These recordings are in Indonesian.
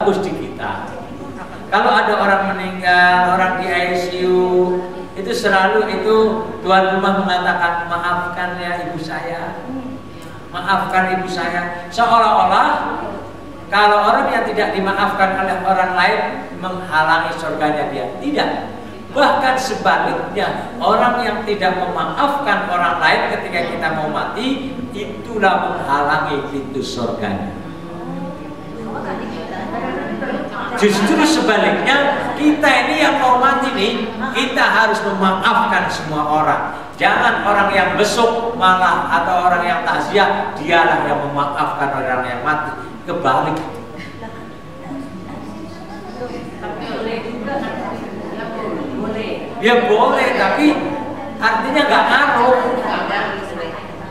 bagus di kita. Kalau ada orang meninggal, orang di ICU, itu selalu itu tuan rumah mengatakan, maafkan ya ibu saya, maafkan ibu saya. Seolah-olah kalau orang yang tidak dimaafkan oleh orang lain menghalangi surganya dia. Tidak. Bahkan sebaliknya, orang yang tidak memaafkan orang lain ketika kita mau mati, itulah menghalangi pintu surganya. Justru sebaliknya, kita ini yang mau mati nih, kita harus memaafkan semua orang. Jangan orang yang besuk malah atau orang yang takziah dialah yang memaafkan orang yang mati. Kebalik. Ya boleh, tapi artinya nggak ngaruh.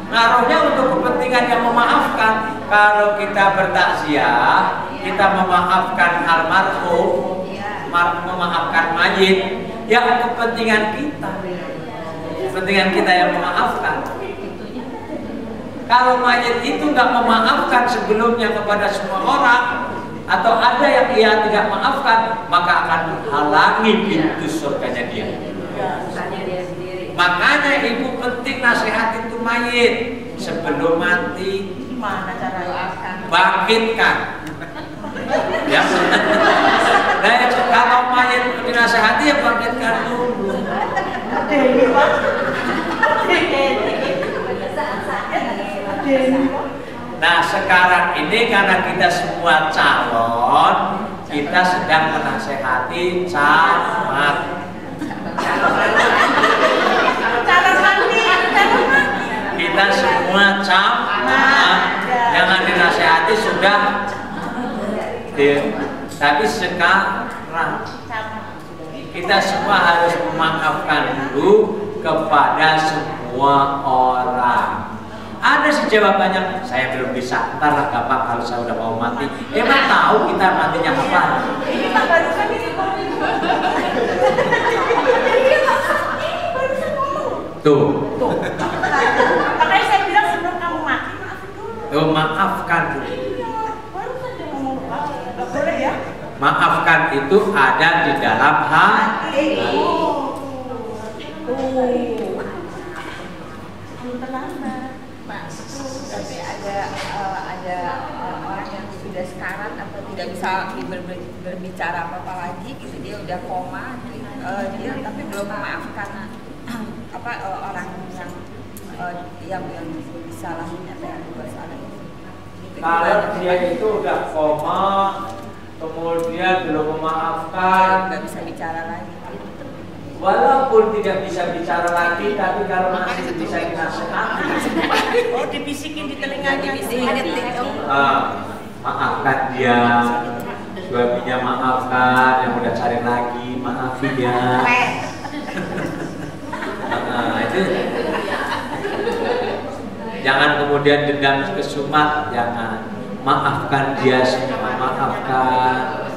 Ngaruhnya untuk kepentingan yang memaafkan. Kalau kita bertakziah, kita memaafkan almarhum, memaafkan mayit, ya kepentingan kita. Kepentingan kita yang memaafkan. Kalau mayit itu nggak memaafkan sebelumnya kepada semua orang, atau ada yang ia tidak maafkan, maka akan menghalangi pintu surganya dia. Makanya ibu penting nasihat itu mayit sebelum mati. Gimana cara doakan? Bangkitkan. Ya. Nah, kalau mayit dinasehati ya bangkitkan dulu. Nah, sekarang ini karena kita semua calon, kita sedang menasehati camat. Kita semua camat, jangan dinasehati sudah. Tapi sekarang kita semua harus memaafkan dulu kepada semua orang. Ada sih jawabannya, saya belum bisa, ntar lah gampang kalau saya udah mau mati. Emang tahu kita matinya kapan? Ini kan barusan ini Tuh. Makanya saya bilang sebelum kamu mati, maafin dulu. Tuh, maafkan dulu. Iya, baru saja ngomong nggak boleh ya? Maafkan itu ada di dalam hati. Tapi ada orang yang sudah sekarat atau tidak bisa berbicara apa-apa lagi gitu, dia udah koma, dia tapi belum memaafkan orang yang disalahin atau yang bersalah itu. Kalau dia itu udah koma, kemudian belum memaafkan, nggak bisa bicara lagi. walaupun tidak bisa bicara lagi, tapi kalau masih bisa dinasehati. Oh, dibisikin di telinganya, maafkan dia, suaminya maafkan, yang udah cari lagi, maafin ya. Itu jangan kemudian dendam kesumat, jangan. Maafkan dia semua, maafkan.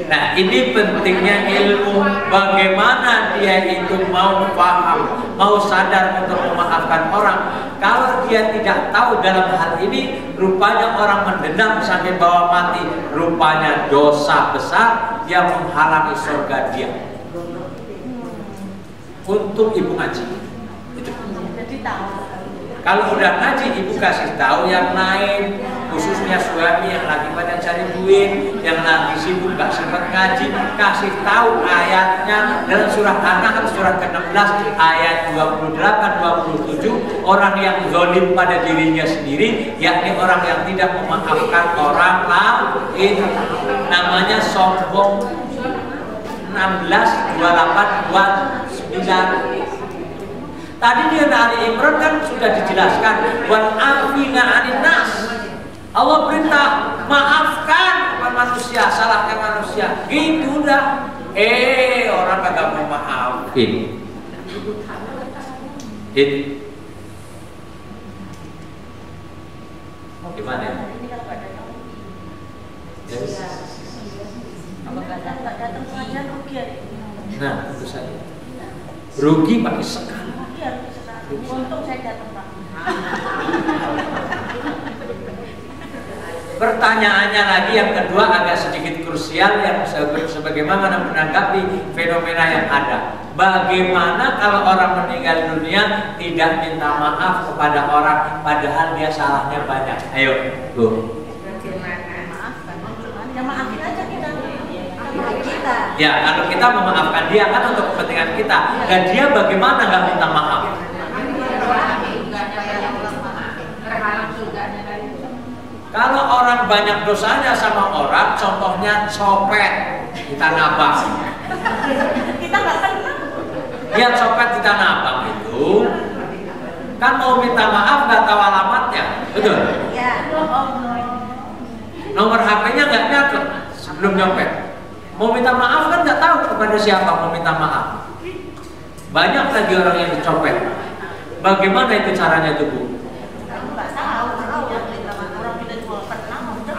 Nah, ini pentingnya ilmu, bagaimana dia itu mau paham, mau sadar untuk memaafkan orang. Kalau dia tidak tahu dalam hal ini, rupanya orang mendendam sampai bawa mati, rupanya dosa besar yang menghalangi surga dia. Untung ibu ngaji. Itu. Jadi tahu. Kalau udah ngaji, ibu kasih tahu yang lain, khususnya suami yang lagi pada cari duit, yang lagi sibuk gak sempat ngaji, kasih tahu ayatnya dalam surah An-Nahl surah ke-16 ayat 28-27, orang yang zalim pada dirinya sendiri, yakni orang yang tidak memaafkan orang lain, namanya sombong. 16-28-29. Tadi di Ali Imran kan sudah dijelaskan, wal afina 'anil nas. Allah perintah maafkan manusia, salahkan manusia. Gitu dah. Orang kagak mau maafin. Gimana ya? Nah, itu saja. Rugi pakai sekali. Untung saya datang, Pak. Pertanyaannya lagi yang kedua agak sedikit krusial yang sebagaimana menanggapi fenomena yang ada. Bagaimana kalau orang meninggal dunia tidak minta maaf kepada orang padahal dia salahnya banyak? Ayo, Bu. Ya maafin aja kita. Ya, kalau kita memaafkan dia kan untuk kepentingan kita. Dan dia bagaimana nggak minta maaf? Kalau orang banyak dosanya sama orang, contohnya copet di Tanah Abang. Kita nggak kenal. Dia copet di Tanah Abang itu kan mau minta maaf nggak tahu alamatnya, betul? Ya. Nomor HP-nya nggak nyatet sebelum nyopet. Mau minta maaf kan nggak tahu kepada siapa mau minta maaf. Banyak lagi orang yang dicopet. Bagaimana itu caranya itu, Bu?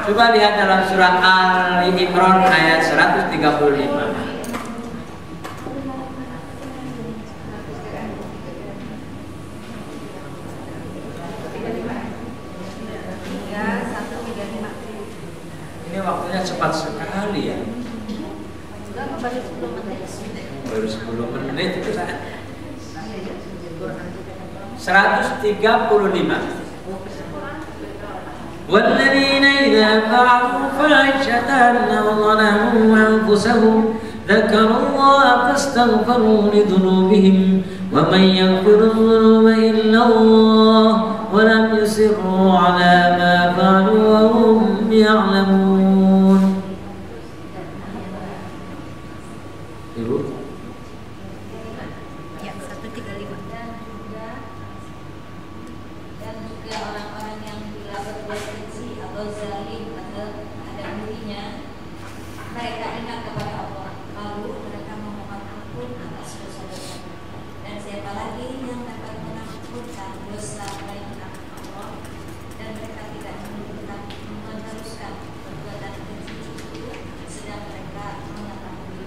Coba lihat dalam surah Ali Imran ayat 135. Ini waktunya cepat sekali ya. Baru 10 menit itu saya. 135. والذين إذا فعلوا فاحشة أو ظلموا أنفسهم ذكروا الله فاستغفروا لذنوبهم ومن يغفر الذنوب إلا الله ولم يصروا على ما فعلوا وهم يعلمون. Ibu? Ya, 135. Dan juga orang-orang yang bila berbuat keji atau zalim ada dirinya, mereka ingat kepada Allah, lalu mereka memohon ampun atas dosa-dosa. Dan siapa lagi yang dapat mengampunkan dosa selain Allah, dan mereka tidak meneruskan perbuatan keji itu sedang mereka mengetahui.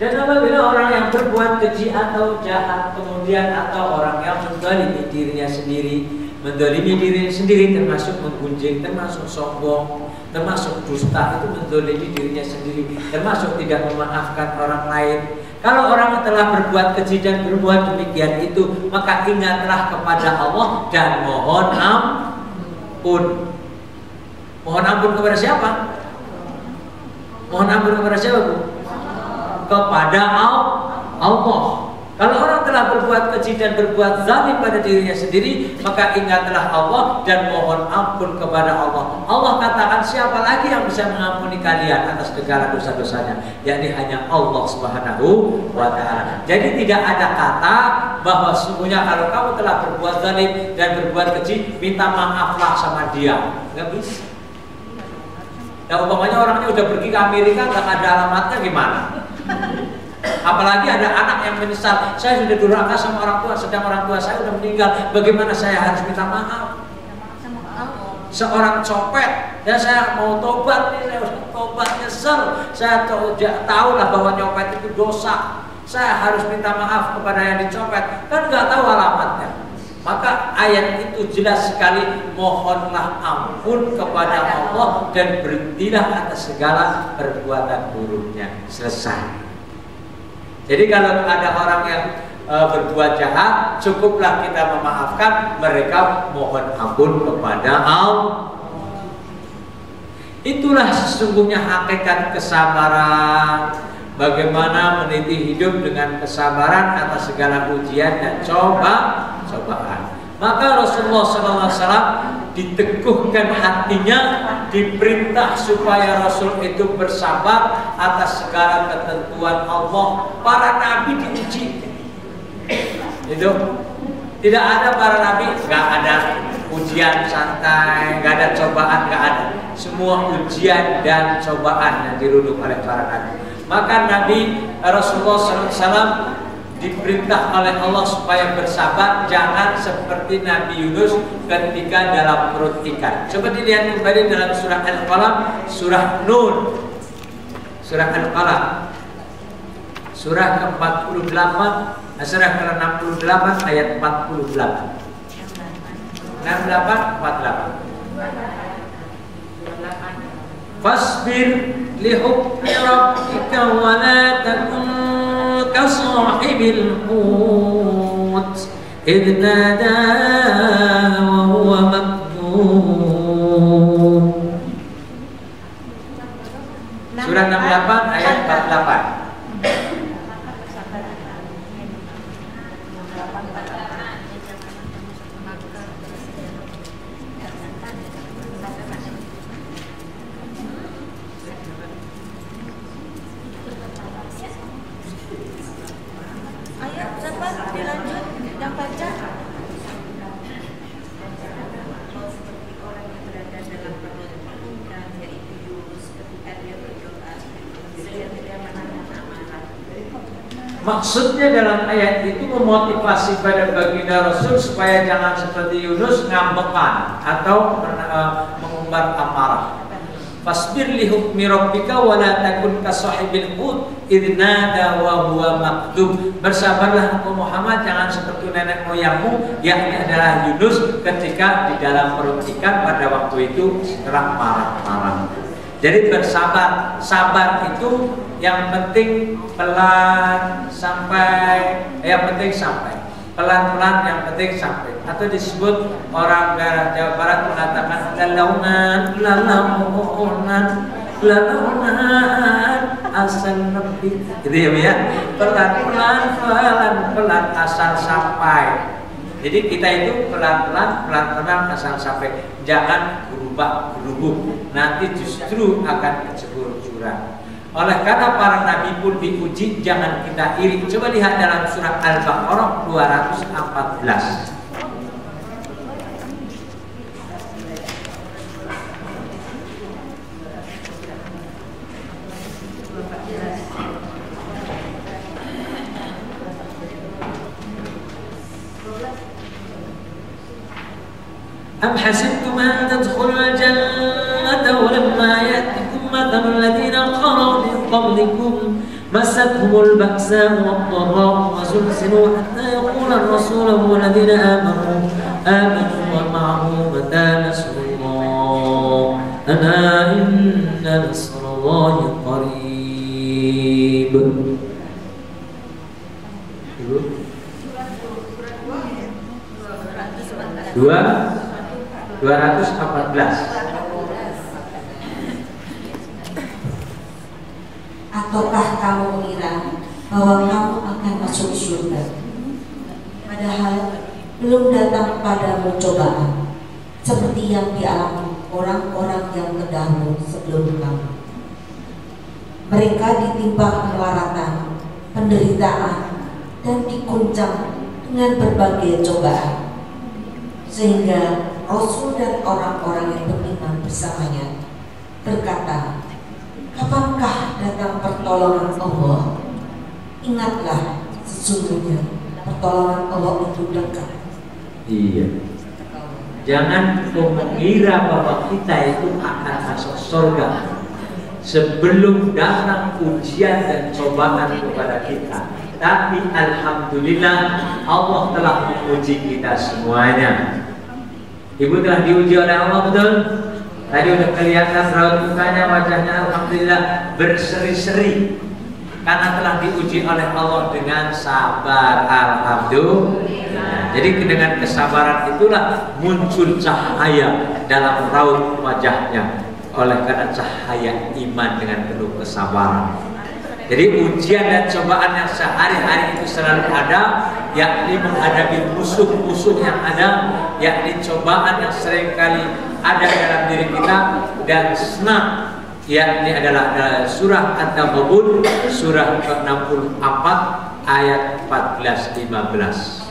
Dan apabila orang yang berbuat keji atau jahat kemudian atau orang yang menzalimi dirinya sendiri, mendolimi diri sendiri termasuk menggunjing, termasuk sombong, termasuk dusta, itu mendolimi dirinya sendiri, termasuk tidak memaafkan orang lain. Kalau orang telah berbuat keji dan berbuat demikian itu, maka ingatlah kepada Allah dan mohon ampun. Mohon ampun kepada siapa? Mohon ampun kepada siapa, Bu? Kepada Allah. Kalau orang telah berbuat keji dan berbuat zalim pada dirinya sendiri, maka ingatlah Allah dan mohon ampun kepada Allah. Allah katakan siapa lagi yang bisa mengampuni kalian atas segala dosa-dosanya, yakni hanya Allah Subhanahu wa ta'ala. Jadi tidak ada kata bahwa sesungguhnya kalau kamu telah berbuat zalim dan berbuat keji, minta maaflah sama dia. Nggak bisa. Nah, umpamanya orangnya udah pergi ke Amerika, nggak ada alamatnya, gimana? Apalagi ada anak yang menyesal, saya sudah durhaka sama orang tua, sedang orang tua saya sudah meninggal, bagaimana saya harus minta maaf? Seorang copet, dan saya mau tobat nih, saya harus tobat, nyesel, saya tahu lah bahwa nyopet itu dosa, saya harus minta maaf kepada yang dicopet, kan nggak tahu alamatnya. Maka ayat itu jelas sekali, mohonlah ampun kepada Allah dan berhentilah atas segala perbuatan buruknya. Selesai. Jadi kalau ada orang yang berbuat jahat, cukuplah kita memaafkan mereka, mohon ampun kepada Allah. Itulah sesungguhnya hakikat kesabaran. Bagaimana meniti hidup dengan kesabaran atas segala ujian dan cobaan. Maka Rasulullah SAW diteguhkan hatinya, diperintah supaya Rasul itu bersabar atas segala ketentuan Allah. Para nabi diuji. Itu tidak ada para nabi, nggak ada ujian santai, nggak ada cobaan, nggak ada. Semua ujian dan cobaan yang dirundung oleh para nabi. Maka Nabi Rasulullah SAW diperintah oleh Allah supaya bersabar, jangan seperti Nabi Yunus ketika dalam perut ikan. Coba dilihat kembali dalam surah Al-Qalam, surah Nun, surah Al-Qalam, surah ke-48, surah ke-68 ayat 48. 68 48. fasbir li hukmi rabbika wa la takun ka sahibil hut idh nada wa huwa makdum. Surah 68 ayat 48. Maksudnya dalam ayat itu memotivasi pada baginda Rasul supaya jangan seperti Yunus ngambekan atau mengumbar amarah. Fasbir li hukmi rabbika wa la takun ka sahibil hut idh nada wa huwa makdum. Bersabarlah engkau Muhammad, jangan seperti nenek moyangmu, yakni adalah Yunus ketika di dalam perut ikan pada waktu itu sedang marah-marah. Jadi bersabar, sabar itu yang penting pelan sampai, yang penting sampai pelan-pelan, yang penting sampai. Atau disebut orang daerah Jawa Barat mengatakan lalaunan asal lebih, gitu ya, pelan-pelan, pelan-pelan asal sampai. Jadi kita itu pelan-pelan, pelan-pelan asal sampai, jangan berubah-berubah, nanti justru akan kecebur jurang. Oleh karena para nabi pun diuji, jangan kita iri. Coba lihat dalam surah Al-Baqarah 214. أم حسبتم أن تدخلوا الجنة ولما يأتكم مثل الذين خلوا من قبلكم مستهم البأساء والضراء وزلزلوا حتى يقول الرسول والذين آمنوا معه متى نصر الله ألا إن نصر الله قريب. 214. Ataukah kamu mengira bahwa kamu akan masuk surga, padahal belum datang padamu cobaan seperti yang dialami orang-orang yang terdahulu sebelum kamu. Mereka ditimpa kemelaratan, penderitaan, dan diguncang dengan berbagai cobaan, sehingga Rasul dan orang-orang yang beriman bersamanya berkata, kapankah datang pertolongan Allah? Ingatlah, sesungguhnya pertolongan Allah itu dekat. Iya. Jangan mengira bahwa kita itu akan masuk surga sebelum datang ujian dan cobaan kepada kita. Tapi alhamdulillah Allah telah menguji kita semuanya. Ibu telah diuji oleh Allah, betul? Tadi udah kelihatan raut mukanya, wajahnya alhamdulillah berseri-seri karena telah diuji oleh Allah dengan sabar, alhamdulillah. Jadi dengan kesabaran itulah muncul cahaya dalam raut wajahnya, oleh karena cahaya iman dengan penuh kesabaran. Jadi ujian dan cobaan yang sehari-hari itu selalu ada, yakni menghadapi musuh-musuh yang ada, yakni cobaan yang seringkali ada dalam diri kita dan senang, yakni adalah surah At-Taghabun surah ke-64 ayat 14-15.